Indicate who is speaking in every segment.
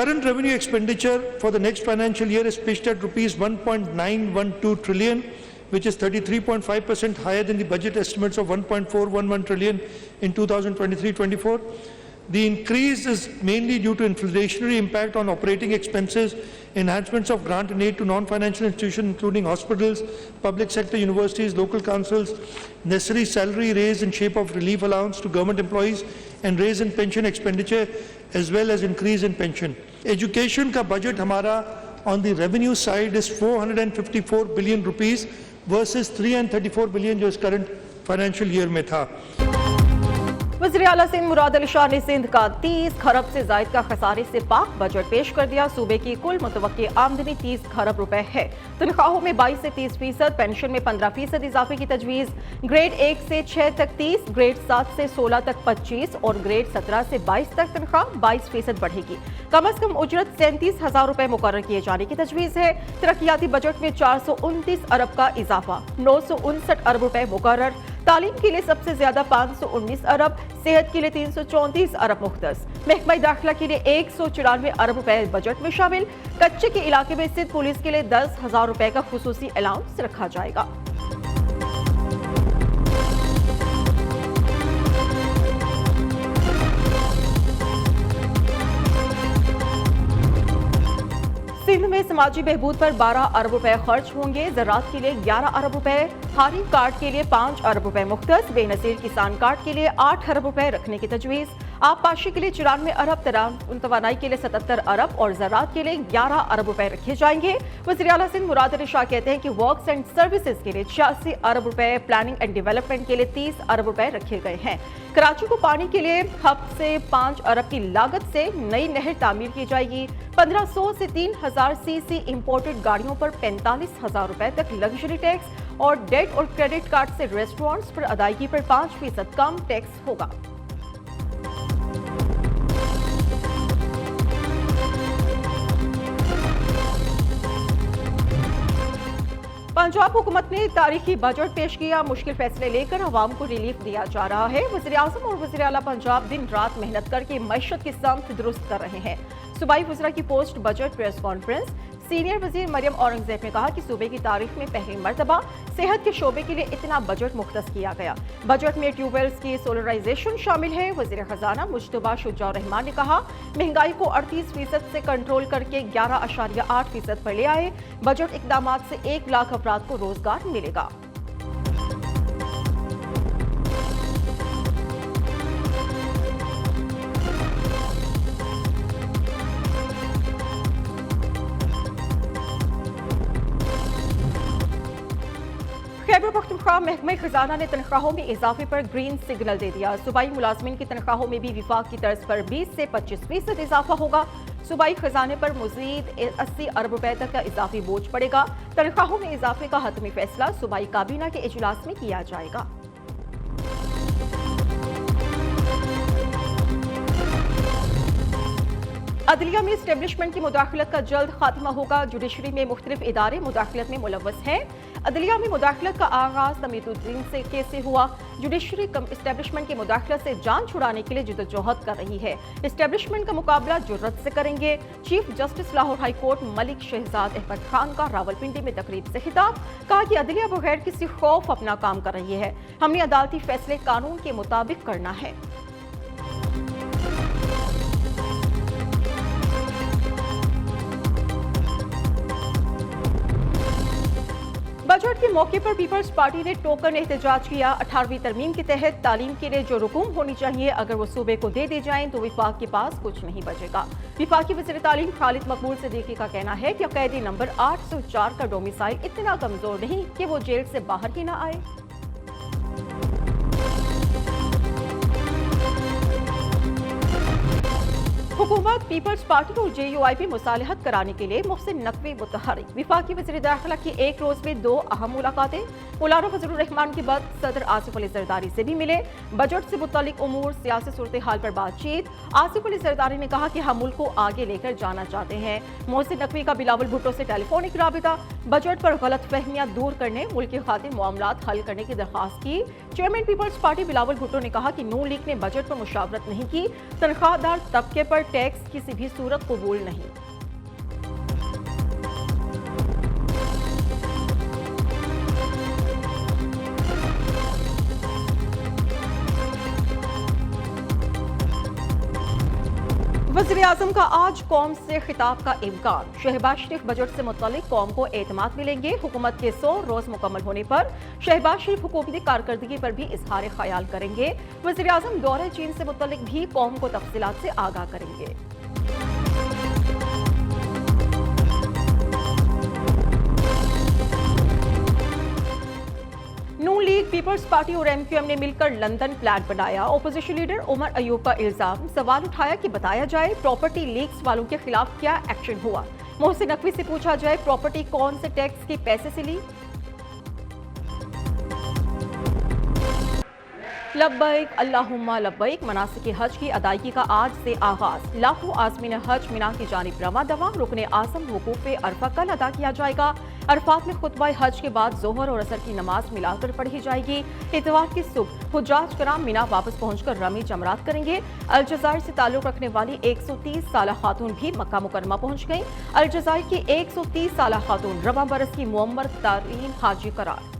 Speaker 1: current revenue expenditure for the next financial year is pitched at rupees 1.912 trillion, which is 33.5% higher than the budget estimates of 1.411 trillion in 2023-24. The increase is mainly due to inflationary impact on operating expenses, enhancements of grant and aid to non-financial institutions, including hospitals, public sector universities, local councils, necessary salary raise in shape of relief allowance to government employees, and raise in pension expenditure, as well as increase in pension. Education का budget हमारा on the revenue side is 454 billion rupees versus 334 billion जो इस current financial year में था.
Speaker 2: वज़ीर आला सिंध मुराद अली शाह ने सिंध का 30 खरब से जायद का खसारे से पाक बजट पेश कर दिया। सूबे की कुल मुतवक्की आमदनी 30 खरब रुपए है। तनख्वाहों में 22 से 30%, पेंशन में 15% इजाफे की तजवीज़। ग्रेड 1 से 6 तक 30, ग्रेड 7 से 16 तक 25 और ग्रेड 17 से 22 तक तनख्वाह 22% बढ़ेगी। कम अज कम उजरत 37,000 रुपए मुकर्रर किए जाने की तजवीज़ है। तरक्याती बजट में 429 अरब का इजाफा, 959 अरब रुपए मुकर्रर। तालीम के लिए सबसे ज्यादा 519 अरब, सेहत के लिए 334 अरब मुख्तस। महकमा दाखिला के लिए 194 अरब रुपए बजट में शामिल। कच्चे के इलाके में स्थित पुलिस के लिए 10,000 रुपए का खुसूसी अलाउंस रखा जाएगा। सिंध में समाजी बहबूद पर 12 अरब रुपए खर्च होंगे। ज़राअत के लिए 11 अरब रुपए, हारी कार्ड के लिए 5 अरब रुपए मुख्तस, बेनसीर किसान कार्ड के लिए 8 अरब रुपए रखने की तजवीज़। आबपाशी के लिए 94 अरब, तवानाई के लिए 77 अरब और ज़राअत के लिए 11 अरब रुपए रखे जाएंगे। वज़ीर आला सिंध मुराद अली शाह कहते हैं कि वर्क्स एंड सर्विसेज के लिए 86 अरब रुपए, प्लानिंग एंड डेवलपमेंट के लिए 30 अरब रुपए रखे गए हैं। कराची को पानी के लिए हब से 5 अरब की लागत से नई नहर तामीर की जाएगी। 1500 से 3000 सीसी इंपोर्टेड गाड़ियों पर 45,000 रुपए तक लग्जरी टैक्स और डेट और क्रेडिट कार्ड से रेस्टोरेंट्स पर अदायगी पर 5% कम टैक्स होगा। पंजाब हुकूमत ने तारीखी बजट पेश किया। मुश्किल फैसले लेकर अवाम को रिलीफ दिया जा रहा है। वज़ीर आज़म और वज़ीर आला पंजाब दिन रात मेहनत करके मईशत की समत दुरुस्त कर रहे हैं। सूबाई वज़रा की post budget press conference. Senior वज़ीर मरियम औरंगज़ेब ने कहा कि सूबे की तारीख में पहली मरतबा सेहत के शोबे के लिए इतना बजट मुख्तस किया गया। बजट में ट्यूबवेल्स की सोलराइजेशन शामिल है। वज़ीर खजाना मुश्तबा शुजाउर रहमान ने कहा महंगाई को 38% से कंट्रोल करके 11.8% पर ले आए। बजट इकदाम से 1 लाख अफराद को रोजगार मिलेगा। खैबर पख्तूनख्वा महकमा खजाना ने तनख्वाहों में इजाफे पर ग्रीन सिग्नल दे दिया। सूबाई मुलाजमीन की तनख्वाहों में भी विफाक की तर्ज पर 20 से 25% इजाफा होगा। सूबाई खजाने पर मजीद 80 अरब रुपए तक का इजाफी बोझ पड़ेगा। तनख्वाहों में इजाफे का हतमी फैसला सूबाई काबीना के इजलास में किया जाएगा। अदलिया में इस्टेब्लिशमेंट की मुदाखलत का जल्द खात्मा होगा। जुडिशरी में मुख्तलिफ इदारे मुदाखलत में मुलव्वस हैं। अदलिया में मुदाखलत का आगाज तमीरुद्दीन से कैसे हुआ? जुडिशरी इस्टेब्लिशमेंट की मुदाखलत से जान छुड़ाने के लिए जद्दोजहद कर रही है। इस्टेब्लिशमेंट का मुकाबला जुर्रत से करेंगे। Chief justice Lahore high court Malik Shahzad Ahmad Khan का रावलपिंडी में तकरीब से खिताब। कहा कि अदलिया बगैर किसी खौफ अपना काम कर रही है। हमने अदालती फैसले कानून के मुताबिक करना है। बजट के मौके पर पीपल्स पार्टी ने टोकन एहतजाज किया। 18वीं तरमीम के तहत तालीम के लिए जो रकूम होनी चाहिए अगर वो सूबे को दे दी जाएं तो विफाक के पास कुछ नहीं बचेगा। विफाकी वज़ीर तालीम खालिद मकबूल सिद्दीकी का कहना है कि कैदी नंबर 804 का डोमिसाइल इतना कमजोर नहीं कि वो जेल से बाहर ही ना आए। हुकूमत पीपल्स पार्टी और JUIP मुसालहत कराने के लिए मोहसिन नकवी मुतहरिक। विफाकी वज़ीर दाखिला की एक रोज में 2 अहम मुलाकातें। मौलाना फजलुर रहमान के बाद सदर आसिफ अली जरदारी से भी मिले। बजट से मुतालिक उमूर, सियासी सूरत हाल पर बातचीत। आसिफ अली जरदारी ने कहा कि हम मुल्क को आगे लेकर जाना चाहते हैं। मोहसिन नकवी का बिलावल भुट्टो से टेलीफोनिक राबिता। बजट पर गलतफहमियां दूर करने, मुल्क के खातिर मामलात हल करने की दरख्वास्त की। Chairman Peoples Party Bilawal Bhutto ने कहा कि नून लीग ने बजट पर मुशावरत नहीं की, तनख्वाहदार तबके पर टैक्स किसी भी सूरत कबूल नहीं। वज़ीर-ए-आज़म का आज कौम से खिताब का इम्कान। शहबाज शरीफ बजट से मुतल्लिक कौम को एतमाद मिलेंगे। हुकूमत के 100 रोज मुकम्मल होने पर शहबाज शरीफ हुकूमती कारकर्दगी पर भी इजहार ख्याल करेंगे। वज़ीर-ए-आज़म दौरे चीन से मुतल्लिक भी कौम को तफसीलात से आगाह करेंगे। नून लीग, पीपल्स पार्टी और एमक्यूएम ने मिलकर लंदन प्लान बनाया। ओपोजिशन लीडर उमर अयूब का इल्जाम, सवाल उठाया कि बताया जाए प्रॉपर्टी लीक्स वालों के खिलाफ क्या एक्शन हुआ। मोहसिन नकवी से पूछा जाए प्रॉपर्टी कौन से टैक्स के पैसे से ली। लब्बैक अल्लाहुम्मा लब्बैक। मनासिक हज की अदायगी का आज से आगाज। लाखों आज़मीन हज मिना की जानिब रवा दवा। रुकने आज़म वकूफ अरफा कल अदा किया जाएगा। अरफात में खुतबा हज के बाद जोहर और असर की नमाज मिलाकर पढ़ी जाएगी। इतवार की सुबह हुज्जाज कराम मिना वापस पहुंचकर रमी जमरात करेंगे। अलजज़ायर से ताल्लुक रखने वाली 130 साला खातून भी मक्का मुकरमा पहुंच गई। अलजज़ायर की 130 साला खातून रवा बरस की मुअम्मर तारीन हाजी करार।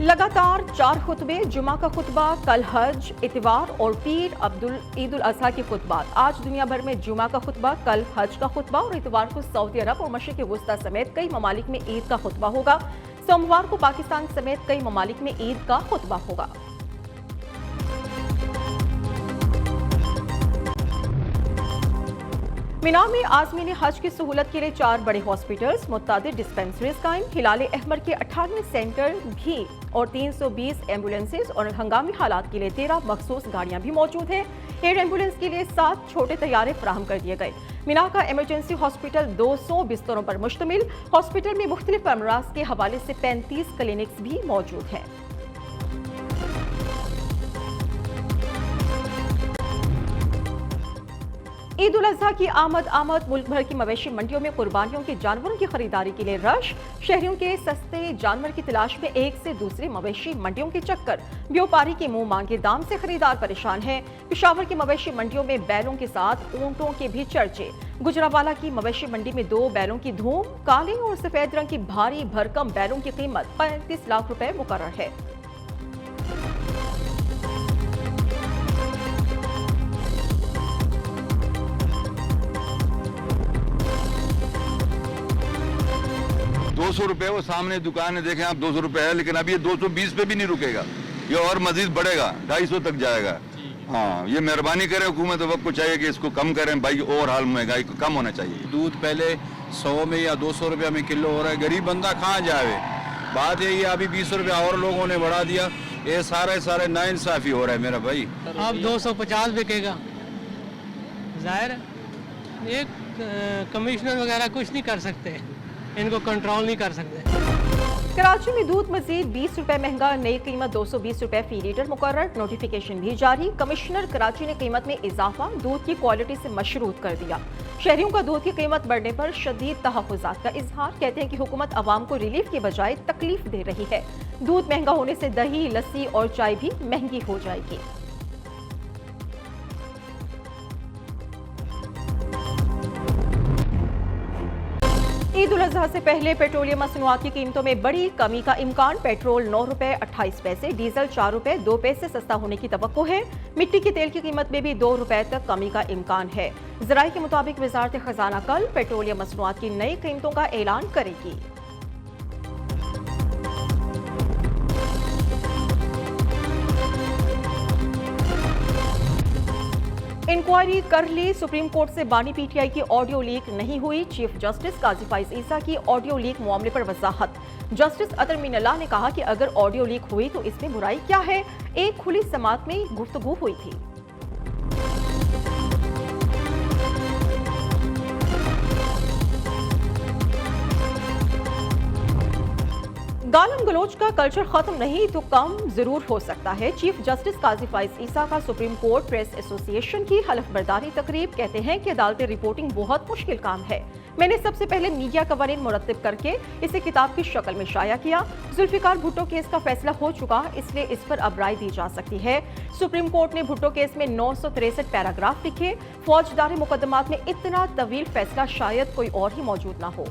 Speaker 2: लगातार 4 खुतबे, जुमा का खुतबा, कल हज, इतवार और पीर ईद उल अज़हा के खुतबात। आज दुनिया भर में जुमा का खुतबा, कल हज का खुतबा और इतवार को सऊदी अरब और मशरिक़ वुस्ता समेत कई ममालिक में ईद का खुतबा होगा। सोमवार को पाकिस्तान समेत कई ममालिक में ईद का खुतबा होगा। मिना में आज़मीन हज की सहूलत के लिए 4 बड़े हॉस्पिटल्स, मुत्तादिद डिस्पेंसरीज कायम। हिलाल अहमर के 98 सेंटर भी और 320 एम्बुलेंसेज और हंगामी हालात के लिए 13 मखसूस गाड़ियां भी मौजूद हैं। एयर एम्बुलेंस के लिए 7 छोटे तैयारे फराहम कर दिए गए। मिना का इमरजेंसी हॉस्पिटल 200 बिस्तरों पर मुश्तमिल। हॉस्पिटल में मुख्तलिफ अमराज के हवाले से 35 क्लिनिक्स भी मौजूद हैं। ईद उल अज़हा की आमद। मुल्क भर की मवेशी मंडियों में कुर्बानियों के जानवरों की खरीदारी के लिए रश। शहरियों के सस्ते जानवर की तलाश में एक से दूसरी मवेशी मंडियों के चक्कर। व्यापारी के मुंह मांगे दाम से खरीदार परेशान हैं। पेशावर की मवेशी मंडियों में बैलों के साथ ऊंटों के भी चर्चे। गुजरावाला की मवेशी मंडी में 2 बैलों की धूम। काले और सफेद रंग की भारी भरकम बैलों की कीमत 35 लाख रुपए मुकर्रर है।
Speaker 3: ₹200 वो सामने दुकान है, देखें आप 200 रुपए है, लेकिन अब ये 220 पे भी नहीं रुकेगा, ये और मजीद बढ़ेगा, 250 तक जाएगा। हाँ, ये मेहरबानी करे हुकूमत वक्त को चाहिए कि इसको कम करें भाई, और हाल महंगाई को कम होना चाहिए।
Speaker 4: दूध पहले 100 में या 200 रुपये में किलो हो रहा है, गरीब बंदा कहाँ जाए। बात यही है अभी 20 रुपया और लोगों ने बढ़ा दिया, ये सारे नाइंसाफी हो रहा है मेरा भाई।
Speaker 5: अब 250 बिकेगा। जाहिर है एक कमिश्नर वगैरह कुछ नहीं कर सकते, इनको कंट्रोल नहीं कर सकते।
Speaker 2: कराची में दूध मजीद 20 रुपए महंगा, नई कीमत 220 रुपए फी लीटर मुकर्रर। नोटिफिकेशन भी जारी। कमिश्नर कराची ने कीमत में इजाफा दूध की क्वालिटी से मशरूत कर दिया। शहरियों का दूध की कीमत बढ़ने पर शदीद तहफ़्फ़ुज़ात का इजहार। कहते हैं कि हुकूमत अवाम को रिलीफ के बजाय तकलीफ दे रही है। दूध महंगा होने से दही, लस्सी और चाय भी महंगी हो जाएगी। ईद उल अज़हा से पहले पेट्रोलियम मसनूआत की कीमतों में बड़ी कमी का इम्कान। पेट्रोल 9 रुपए 28 पैसे, डीजल 4 रुपए 2 पैसे सस्ता होने की तवक्को है। मिट्टी के तेल की कीमत में भी 2 रुपए तक कमी का इम्कान है। ज़राए के मुताबिक वज़ारत खजाना कल पेट्रोलियम मसनूआत की नई कीमतों का ऐलान करेगी। इंक्वायरी कर ली। सुप्रीम कोर्ट से बानी पीटीआई की ऑडियो लीक नहीं हुई। चीफ जस्टिस काजी फाइज ईसा की ऑडियो लीक मामले पर वजाहत। जस्टिस अतर मीनल्लाह ने कहा कि अगर ऑडियो लीक हुई तो इसमें बुराई क्या है, एक खुली समात में गुफ्तगू हुई थी। गालम गलोच का कल्चर खत्म नहीं तो कम जरूर हो सकता है। चीफ जस्टिस काजी फाइज ईसा का सुप्रीम कोर्ट प्रेस एसोसिएशन की हलफबरदारी तकरीब। कहते हैं कि अदालती रिपोर्टिंग बहुत मुश्किल काम है। मैंने सबसे पहले मीडिया कवानीन मुरत्तिब करके इसे किताब की शक्ल में शाया किया। जुल्फिकार भुट्टो केस का फैसला हो चुका, इसलिए इस पर अब राय दी जा सकती है। सुप्रीम कोर्ट ने भुट्टो केस में 963 पैराग्राफ लिखे। फौजदारी मुकदमात में इतना तवील फैसला शायद कोई और ही मौजूद ना हो।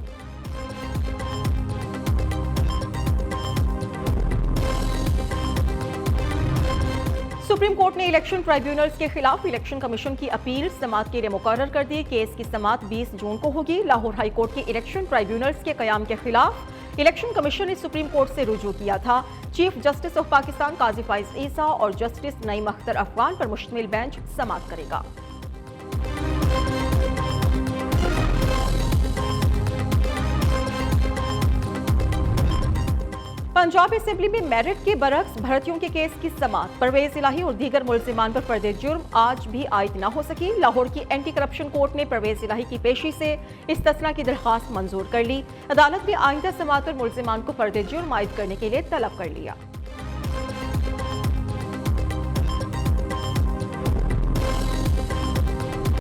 Speaker 2: सुप्रीम कोर्ट ने इलेक्शन ट्राइब्यूनल्स के खिलाफ इलेक्शन कमीशन की अपील समाअत के लिए मुकर्रर कर दी। केस की समाअत 20 जून को होगी। लाहौर हाई कोर्ट के इलेक्शन ट्राइब्यूनल्स के कयाम के खिलाफ इलेक्शन कमीशन ने सुप्रीम कोर्ट से रुजू किया था। चीफ जस्टिस ऑफ पाकिस्तान काजी फाइज ईसा और जस्टिस नईम अख्तर अफगान पर मुश्तमिल बेंच समाअत करेगा। पंजाब असेंबली में मेरिट के बरक्स भर्तियों के केस की समाअत। परवेज इलाही और दीगर मुल्जिमान पर फर्द जुर्म आज भी आयद न हो सकी। लाहौर की एंटी करप्शन कोर्ट ने परवेज इलाही की पेशी से इस्तिस्ना की दरख्वास्त मंजूर कर ली। अदालत ने आइंदा समाअत पर मुल्जिमान को फर्द जुर्म आयद करने के लिए तलब कर लिया।